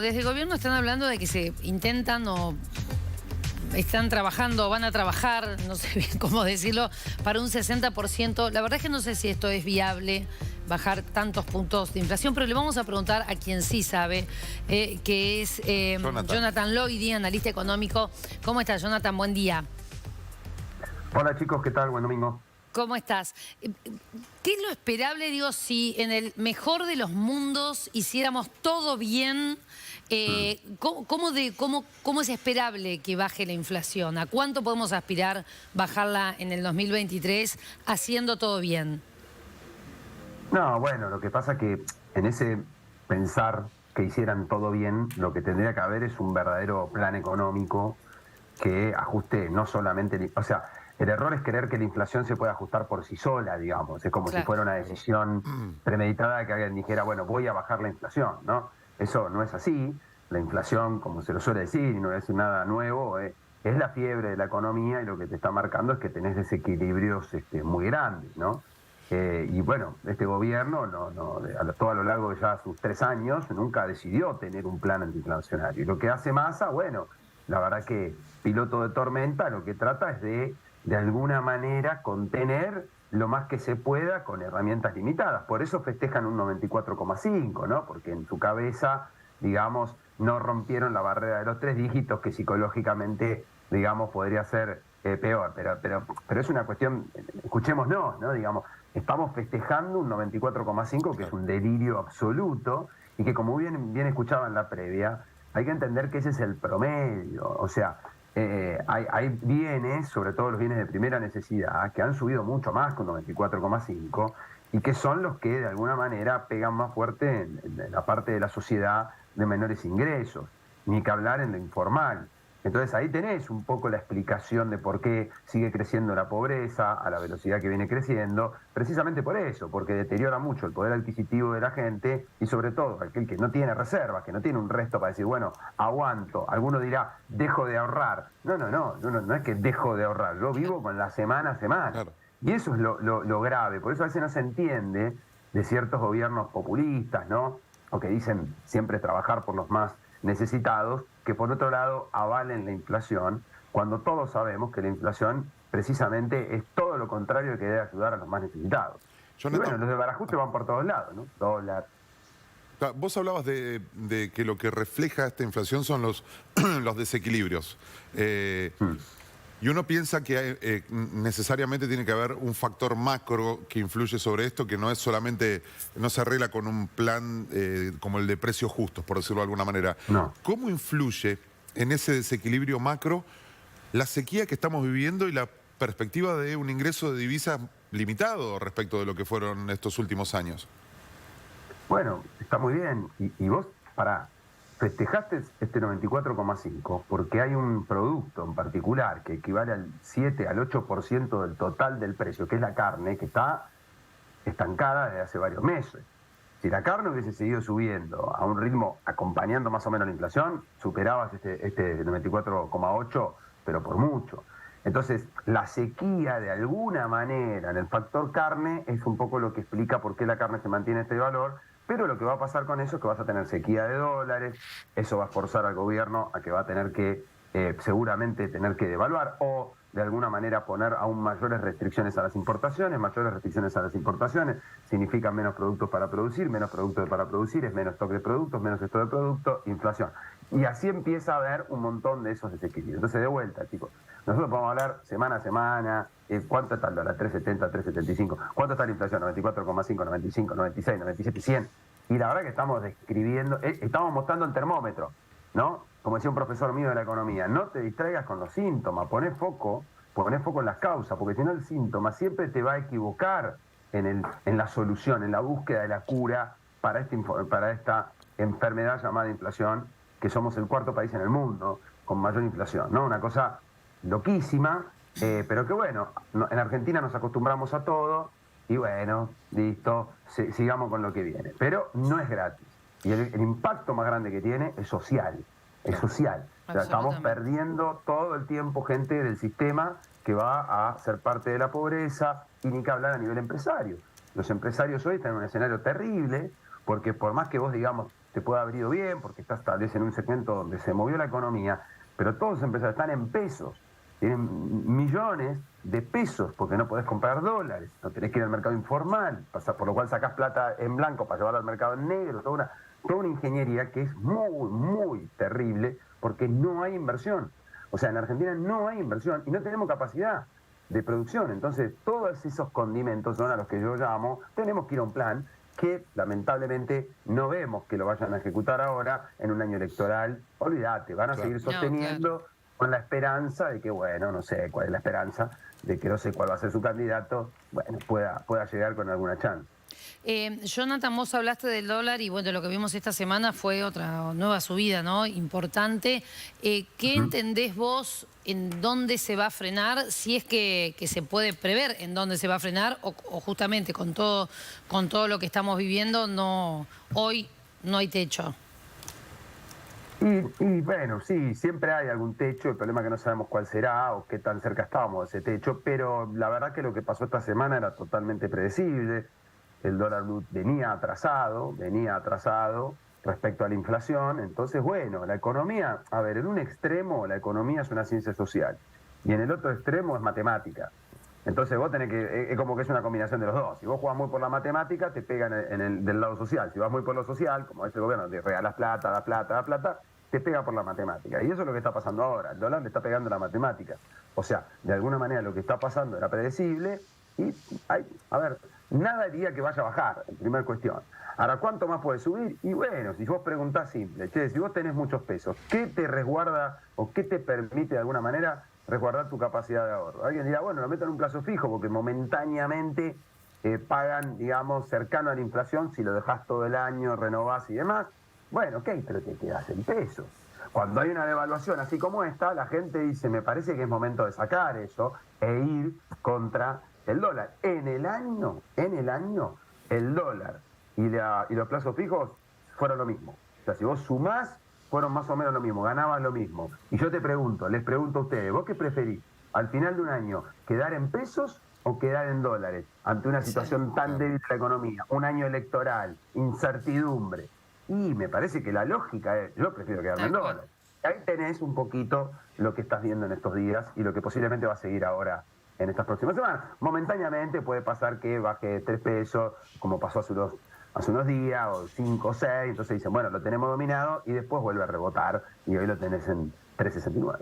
Desde el gobierno están hablando de que se intentan o están trabajando, van a trabajar, no sé bien cómo decirlo, para un 60%. La verdad es que no sé si esto es viable, bajar tantos puntos de inflación, pero le vamos a preguntar a quien sí sabe, que es Jonathan Loidi, analista económico. ¿Cómo estás, Jonathan? Buen día. Hola chicos, ¿qué tal? Buen domingo. ¿Cómo estás? ¿Qué es lo esperable, digo, si en el mejor de los mundos hiciéramos todo bien? ¿Cómo es esperable que baje la inflación? ¿A cuánto podemos aspirar bajarla en el 2023 haciendo todo bien? No, bueno, lo que pasa que en ese pensar que hicieran todo bien, lo que tendría que haber es un verdadero plan económico que ajuste no solamente, o sea, el error es creer que la inflación se puede ajustar por sí sola, digamos, es como si Claro. fuera una decisión premeditada que alguien dijera, bueno, voy a bajar la inflación, ¿no? Eso no es así, la inflación, como se lo suele decir, y no es nada nuevo, es la fiebre de la economía y lo que te está marcando es que tenés desequilibrios muy grandes, ¿no? Y bueno, este gobierno, todo a lo largo de ya sus 3 años, nunca decidió tener un plan antiinflacionario. Y lo que hace Massa, bueno, la verdad que piloto de tormenta lo que trata es de alguna manera, contener lo más que se pueda con herramientas limitadas. Por eso festejan un 94,5, ¿no? Porque en su cabeza, digamos, no rompieron la barrera de los 3 dígitos, que psicológicamente, digamos, podría ser peor. Pero es una cuestión, escuchémonos, ¿no? Digamos, estamos festejando un 94,5, que es un delirio absoluto, y que como bien escuchaba en la previa, hay que entender que ese es el promedio. O sea, hay bienes, sobre todo los bienes de primera necesidad, que han subido mucho más que un 94,5 y que son los que de alguna manera pegan más fuerte en la parte de la sociedad de menores ingresos, ni que hablar en lo informal. Entonces ahí tenés un poco la explicación de por qué sigue creciendo la pobreza a la velocidad que viene creciendo, precisamente por eso, porque deteriora mucho el poder adquisitivo de la gente y sobre todo aquel que no tiene reservas, que no tiene un resto para decir, bueno, aguanto. Alguno dirá, dejo de ahorrar. No es que dejo de ahorrar, yo vivo con la semana a semana. Claro. Y eso es lo grave, por eso a veces no se entiende de ciertos gobiernos populistas, ¿no? O que dicen siempre trabajar por los más necesitados, que por otro lado avalen la inflación, cuando todos sabemos que la inflación precisamente es todo lo contrario de que debe ayudar a los más necesitados. Y bueno, los de barajuste van por todos lados, ¿no? Dólar. Vos hablabas de que lo que refleja esta inflación son los desequilibrios. Y uno piensa que necesariamente tiene que haber un factor macro que influye sobre esto, que no es solamente, no se arregla con un plan como el de precios justos, por decirlo de alguna manera. No. ¿Cómo influye en ese desequilibrio macro la sequía que estamos viviendo y la perspectiva de un ingreso de divisas limitado respecto de lo que fueron estos últimos años? Bueno, está muy bien. Y vos, festejaste este 94,5 porque hay un producto en particular que equivale al 7, al 8% del total del precio, que es la carne, que está estancada desde hace varios meses. Si la carne hubiese seguido subiendo a un ritmo acompañando más o menos la inflación, superabas este 94,8, pero por mucho. Entonces, la sequía de alguna manera en el factor carne es un poco lo que explica por qué la carne se mantiene este valor, pero lo que va a pasar con eso es que vas a tener sequía de dólares, eso va a forzar al gobierno a que va a tener que, seguramente, tener que devaluar o de alguna manera poner aún mayores restricciones a las importaciones. Mayores restricciones a las importaciones significan menos productos para producir, menos productos para producir es menos stock de productos, menos stock de productos, inflación. Y así empieza a haber un montón de esos desequilibrios. Entonces, de vuelta, chicos, nosotros podemos hablar semana a semana, ¿cuánto está el dólar? 3,70, 3,75. ¿Cuánto está la inflación? 94,5, 95, 96, 97, 100. Y la verdad que estamos describiendo, estamos mostrando el termómetro, ¿no? Como decía un profesor mío de la economía, no te distraigas con los síntomas, poné foco en las causas, porque si no el síntoma siempre te va a equivocar en la solución, en la búsqueda de la cura para esta enfermedad llamada inflación, que somos el cuarto país en el mundo con mayor inflación, ¿no? Una cosa loquísima, pero que bueno, en Argentina nos acostumbramos a todo y bueno, listo, sigamos con lo que viene. Pero no es gratis. Y el impacto más grande que tiene es social. Es social. O sea, estamos perdiendo todo el tiempo gente del sistema que va a ser parte de la pobreza, y ni que hablar a nivel empresario. Los empresarios hoy están en un escenario terrible, porque por más que vos, digamos, te puede haber ido bien, porque estás tal vez en un segmento donde se movió la economía, pero todos empezaron, están en pesos. Tienen millones de pesos porque no podés comprar dólares, no tenés que ir al mercado informal, por lo cual sacás plata en blanco para llevarlo al mercado en negro, toda una ingeniería que es muy, muy terrible porque no hay inversión. O sea, en Argentina no hay inversión y no tenemos capacidad de producción. Entonces, todos esos condimentos son a los que yo llamo, tenemos que ir a un plan que lamentablemente no vemos que lo vayan a ejecutar ahora en un año electoral. Olvídate, van a seguir sosteniendo con la esperanza de que, bueno, no sé cuál es la esperanza, de que no sé cuál va a ser su candidato, bueno, pueda llegar con alguna chance. Jonathan, vos hablaste del dólar y bueno, lo que vimos esta semana fue otra nueva subida, ¿no? Importante. ¿Qué entendés vos en dónde se va a frenar? Si es que se puede prever en dónde se va a frenar o justamente con todo lo que estamos viviendo, hoy no hay techo. Y bueno, sí, siempre hay algún techo, el problema es que no sabemos cuál será o qué tan cerca estábamos de ese techo, pero la verdad que lo que pasó esta semana era totalmente predecible. El dólar blue venía atrasado respecto a la inflación. Entonces, bueno, la economía, a ver, en un extremo la economía es una ciencia social y en el otro extremo es matemática. Entonces vos tenés que, es como que es una combinación de los dos. Si vos jugás muy por la matemática, te pegan del lado social. Si vas muy por lo social, como dice el gobierno, te regalas plata, da plata, te pega por la matemática. Y eso es lo que está pasando ahora. El dólar le está pegando la matemática. O sea, de alguna manera lo que está pasando era predecible y a ver, nada diría que vaya a bajar, en primera cuestión. Ahora, ¿cuánto más puede subir? Y bueno, si vos preguntás simple, che, si vos tenés muchos pesos, ¿qué te resguarda o qué te permite de alguna manera resguardar tu capacidad de ahorro? Alguien dirá, bueno, lo meto en un plazo fijo porque momentáneamente pagan, digamos, cercano a la inflación si lo dejás todo el año, renovás y demás. Bueno, ok, pero te quedás en pesos. Cuando hay una devaluación así como esta, la gente dice, me parece que es momento de sacar eso e ir contra el dólar. En el año, el dólar y los plazos fijos fueron lo mismo. O sea, si vos sumás, fueron más o menos lo mismo, ganabas lo mismo. Y yo les pregunto a ustedes, ¿vos qué preferís? Al final de un año, ¿quedar en pesos o quedar en dólares? Ante una situación tan débil de la economía, un año electoral, incertidumbre. Y me parece que la lógica es, yo prefiero quedarme en dólares. Ahí tenés un poquito lo que estás viendo en estos días y lo que posiblemente va a seguir ahora en estas próximas semanas. Momentáneamente puede pasar que baje 3 pesos, como pasó hace unos días, o 5 o 6, entonces dicen, bueno, lo tenemos dominado y después vuelve a rebotar y hoy lo tenés en 3.69.